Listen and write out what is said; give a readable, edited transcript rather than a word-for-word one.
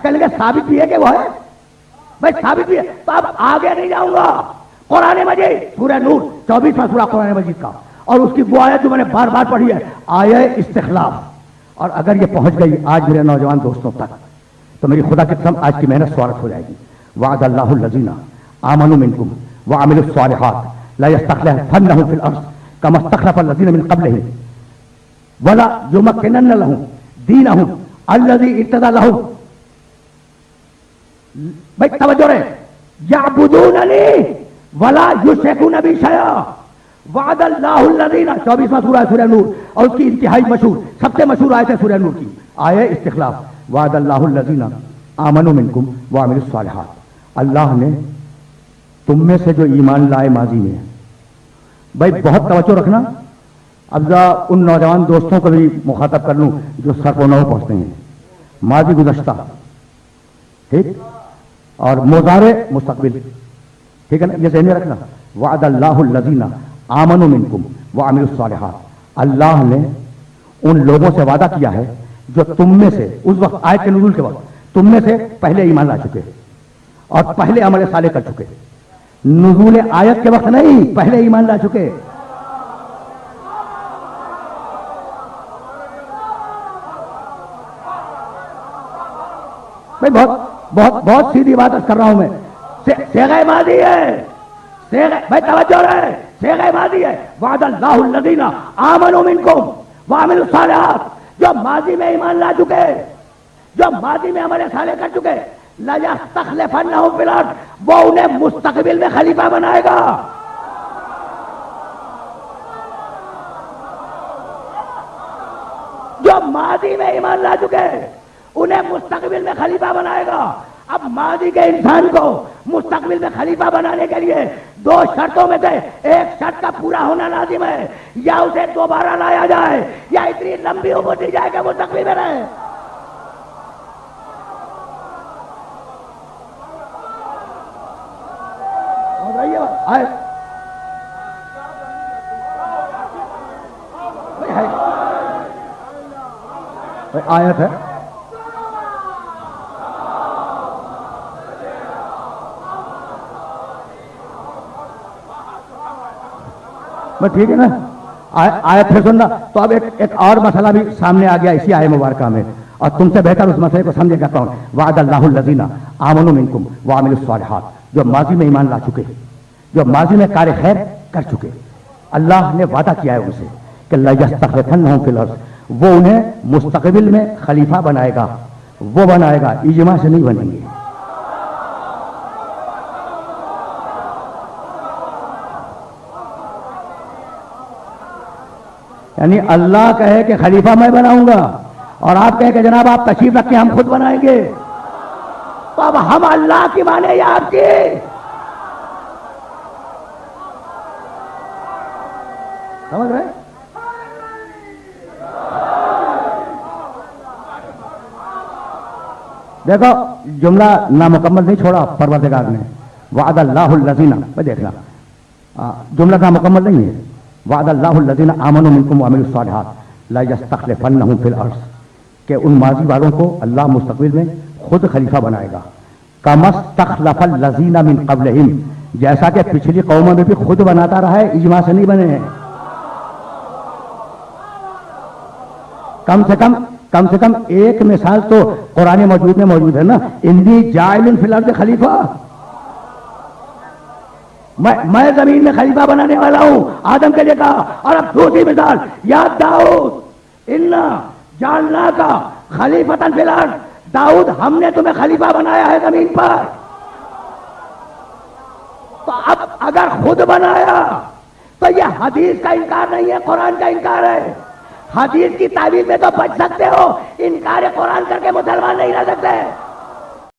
کہنے لگے ثابت بھی ہے کہ وہ ہے بھائی ثابت بھی ہے. تو اب آگے نہیں جاؤں گا. قرآن مجید سورہ نور 24واں سورہ قرآن مجید کا, اور اس کی وہ آیت جو میں نے بار بار پڑھی ہے, آیہ استخلاف. اور اگر یہ پہنچ گئی آج میرے نوجوان دوستوں تک تو میری خدا کی قسم آج کی محنت سوارت ہو جائے گی. وعد اللہ الذین آمنوا منکم وعملوا الصالحات لا یستخلفنہم فی الارض کما استخلف الذین من قبلہم ولا یمکنن لہم دینہم الذی ارتضی لہم. بھائی توجہ رہے, یعبدوننی ولا یشرکون بی شیئا. وعد اللہ الذین 24واں سورہ سورہ نور, اور اس کی انتہائی مشہور سب سے مشہور آیت ہے سورہ نور کی آیہ استخلاف. وعد اللہ الذین آمنوا منکم وعملوا الصالحات. اللہ نے تم میں سے جو ایمان لائے ماضی میں. بھائی بہت توجہ رکھنا. اب ذرا ان نوجوان دوستوں کو بھی مخاطب کر لوں جو سر کو نو پہنچتے ہیں. ماضی گزشتہ, ٹھیک, اور مضارع مستقبل, ٹھیک ہے نا, یہ ذہن میں رکھنا. وعد اللہ الذین آمنوا منکم وعملوا الصالحات. اللہ نے ان لوگوں سے وعدہ کیا ہے جو تم میں سے اس وقت آیت کے نزول کے وقت تم میں سے پہلے ایمان لا چکے اور پہلے عمل صالح کر چکے. نزول آیت کے وقت نہیں, پہلے ایمان لا چکے. بھائی بہت بہت بہت سیدھی بات کر رہا ہوں میں. صیغہ ماضی ہے, بھائی توجہ رہے, صیغہ ماضی ہے. وعد اللہ الذین آمنوا منکم وعملوا الصالحات. جو ماضی میں ایمان لا چکے, جو ماضی میں عمل صالح کر چکے, لَيَسْتَخْلِفَنَّهُمْ فِي الْأَرْضِ, وہ انہیں مستقبل میں خلیفہ بنائے گا. جو ماضی میں ایمان لا چکے انہیں مستقبل میں خلیفہ بنائے گا. اب ماضی کے انسان کو مستقبل میں خلیفہ بنانے کے لیے دو شرطوں میں سے ایک شرط کا پورا ہونا لازم ہے, یا اسے دوبارہ لایا جائے یا اتنی لمبی عمر دی جائے کہ مستقبل میں رہے. آیت ہے ٹھیک ہے نا, آیت ہے سننا. تو اب ایک اور مسئلہ بھی سامنے آ گیا اسی آیت مبارکہ میں, اور تم سے بہتر اس مسئلے کو سمجھے گا کون. وعد اللہ الذین آمنوا منکم وعملوا الصالحات. جو ماضی میں ایمان لا چکے, جو ماضی میں کار خیر کر چکے, اللہ نے وعدہ کیا ہے ان سے کہ لَيَسْتَخْلِفَنَّهُمْ فِي الْأَرْضِ, وہ انہیں مستقبل میں خلیفہ بنائے گا. وہ بنائے گا, اجماع سے نہیں بنیں گے. یعنی اللہ کہے کہ خلیفہ میں بناؤں گا اور آپ کہیں کہ جناب آپ تشریف رکھیں ہم خود بنائیں گے, تو اب ہم اللہ کی مانے یا آپ کی. سمجھ رہے؟ دیکھو جملہ نامکمل نہیں چھوڑا پروردگار نے. وعد اللہ الذین, دیکھنا جملہ نامکمل نہیں ہے. وعد اللہ الذین آمنوا منکم وعملوا الصالحات لا یستخلفنہم فی الارض, کہ ان ماضی والوں کو اللہ مستقبل میں خود خلیفہ بنائے گا. کما استخلف الذین من قبلہم, جیسا کہ پچھلی قوموں میں بھی خود بناتا رہا ہے, اجماع سے نہیں بنے ہیں. کم سے کم ایک مثال تو قرآن موجود میں موجود ہے نا, انی جاعل فی الارض خلیفہ, میں زمین میں خلیفہ بنانے والا ہوں, آدم کے لیے کہا. اور اب دوسری مثال, یا داؤد انا جعلناک خلیفۃ فی الارض, داؤد ہم نے تمہیں خلیفہ بنایا ہے زمین پر. تو اب اگر خود بنایا تو یہ حدیث کا انکار نہیں ہے, قرآن کا انکار ہے. حدیث کی تعبیر میں تو بچ سکتے ہو, انکار قرآن کر کے مسلمان نہیں رہ سکتے.